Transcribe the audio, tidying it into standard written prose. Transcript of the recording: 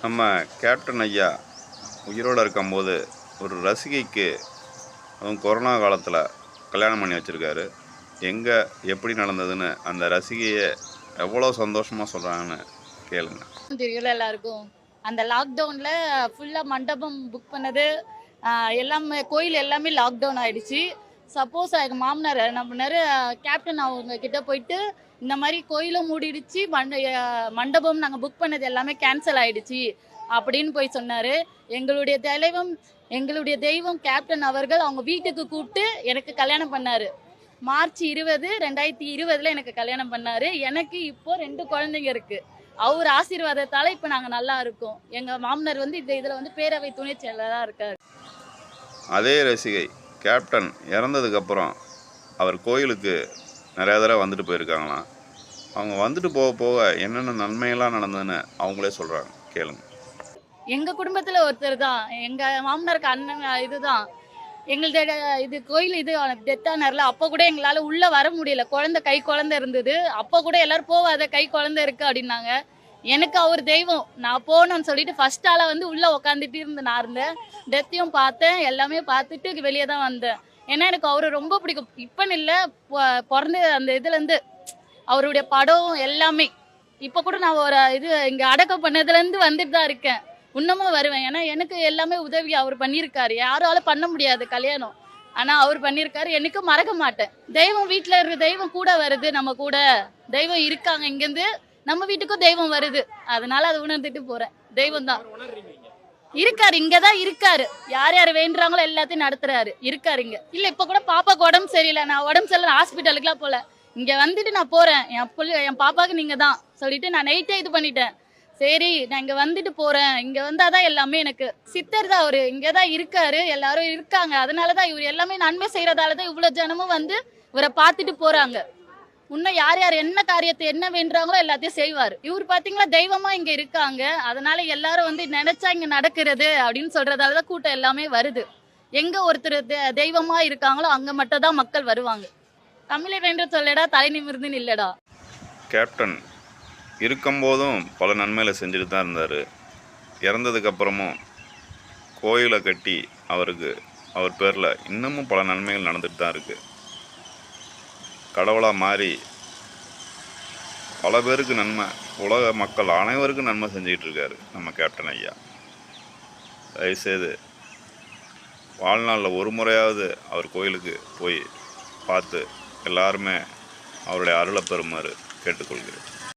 நம்ம கேப்டன் ஐயா உயிரோடு இருக்கும்போது ஒரு ரசிகைக்கு அதுவும் கொரோனா காலத்தில் கல்யாணம் பண்ணி வச்சுருக்காரு. எங்கே எப்படி நடந்ததுன்னு அந்த ரசிகையை எவ்வளோ சந்தோஷமாக சொல்கிறாங்கன்னு கேளுங்க. தெரியல எல்லாருக்கும். அந்த லாக்டவுன்ல ஃபுல்லா மண்டபம் புக் பண்ணது, எல்லாமே கோயில் எல்லாமே லாக்டவுன் ஆயிடுச்சு. சப்போஸ் எங்க மாமனார் என்ன பண்ணாரு, கேப்டன் அவங்க கிட்ட போயிட்டு, இந்த மாதிரி கோயிலும் மூடிடுச்சு, மண்டபம் நாங்க புக் பண்ணது எல்லாமே கேன்சல் ஆயிடுச்சு அப்படின்னு போய் சொன்னாரு. எங்களுடைய தெய்வம் எங்களுடைய தெய்வம் கேப்டன் அவர்கள் அவங்க வீட்டுக்கு கூப்பிட்டு எனக்கு கல்யாணம் பண்ணாரு. மார்ச் 20, 2020 எனக்கு கல்யாணம் பண்ணாரு. எனக்கு இப்போ 2 குழந்தைங்க இருக்கு. அவர் ஆசீர்வாதத்தால இப்ப நாங்க நல்லா இருக்கோம். எங்க மாமனார் வந்து இதுல வந்து பேரவை துணை செயலரா இருக்காரு. அதே ரசிகை கேப்டன் இறந்ததுக்கப்புறம் அவர் கோயிலுக்கு நிறையா தடவை வந்துட்டு போயிருக்காங்களாம். அவங்க வந்துட்டு போக போக என்னென்ன நன்மையெல்லாம் நடந்ததுன்னு அவங்களே சொல்கிறாங்க, கேளுங்க. எங்க குடும்பத்துல ஒருத்தர் தான், எங்க மாமனாருக்கு அண்ணன் இதுதான். எங்களுடைய இது கோயில் இது டெத் ஆனார்ல, அப்ப கூட எங்களால உள்ள வர முடியல. கை குழந்தை இருந்தது. அப்ப கூட எல்லாரும் போவாத, கை குழந்தை இருக்கு அப்படின்னாங்க. எனக்கு அவர் தெய்வம். நான் போகணும்னு சொல்லிட்டு ஃபர்ஸ்ட் ஆளா வந்து உள்ள உட்காந்துட்டு நான் இருந்தேன். டெத்தையும் பார்த்தேன், எல்லாமே பார்த்துட்டு வெளியே தான் வந்தேன். ஏன்னா எனக்கு அவரை ரொம்ப பிடிக்கும். இப்பன்னு இல்லை, பிறந்த அந்த இதுல இருந்து அவருடைய படம் எல்லாமே. இப்ப கூட நான் ஒரு இது இங்க அடக்கம் பண்ணதுல இருந்து வந்துட்டு தான் இருக்கேன். இன்னமும் வருவேன். ஏன்னா எனக்கு எல்லாமே உதவி அவர் பண்ணியிருக்காரு. யாரால பண்ண முடியாது கல்யாணம், ஆனா அவர் பண்ணியிருக்காரு. எனக்கு மறக்க மாட்டேன். தெய்வம் வீட்டுல இருக்க தெய்வம் கூட வருது, நம்ம கூட தெய்வம் இருக்காங்க. இங்கிருந்து நம்ம வீட்டுக்கும் தெய்வம் வருது. அதனால அதை உணர்ந்துட்டு போறேன். தெய்வம் தான் இருக்காரு, இங்கதான் இருக்காரு. யார் யார் வேண்டுறாங்களோ எல்லாத்தையும் நடத்துறாரு, இருக்காரு இங்க. இல்ல இப்ப கூட பாப்பாக்கு உடம்பு சரியில்லை, நான் உடம்பு சரியில்லை ஹாஸ்பிட்டலுக்கு எல்லாம் போல. இங்க வந்துட்டு நான் போறேன். என் பாப்பாக்கு நீங்க தான் சொல்லிட்டு நான் நைட்டே இது பண்ணிட்டேன். சரி நான் இங்க வந்துட்டு போறேன், இங்க வந்தாதான் எல்லாமே. எனக்கு சித்தர் தான் அவரு, இங்கதான் இருக்காரு, எல்லாரும் இருக்காங்க. அதனாலதான் இவர் எல்லாமே நன்மை செய்யறதாலதான் இவ்வளவு ஜனமும் வந்து இவரை பார்த்துட்டு போறாங்க. இன்னும் யார் யார் என்ன காரியத்தை என்ன வேண்டுறாங்களோ எல்லாத்தையும் செய்வார். இவர் பாத்தீங்களா தெய்வமா இங்க இருக்காங்க. அதனால எல்லாரும் வந்து நினைச்சா இங்க நடக்கிறது அப்படின்னு சொல்றதாலதான் கூட்டம் எல்லாமே வருது. எங்க ஒருத்தர் தெய்வமா இருக்காங்களோ அங்க மட்டும் தான் மக்கள் வருவாங்க. தமிழை வேண்டு சொல்லடா, தலை நிமிர்ந்து நில்லடா. கேப்டன் இருக்கும்போதும் பல நன்மைகளை செஞ்சுட்டு தான் இருந்தார். இறந்ததுக்கப்புறமும் கோயிலை கட்டி அவர் பேரில் இன்னமும் பல நன்மைகள் நடந்துட்டு தான் இருக்குது. கடவுளாக மாறி பல பேருக்கு நன்மை, உலக மக்கள் அனைவருக்கும் நன்மை செஞ்சுக்கிட்டு இருக்காரு நம்ம கேப்டன் ஐயா. தயவுசெய்து வாழ்நாளில் ஒரு முறையாவது அவர் கோயிலுக்கு போய் பார்த்து எல்லாருமே அவருடைய அருளை பெறுமாறு கேட்டுக்கொள்கிறேன்.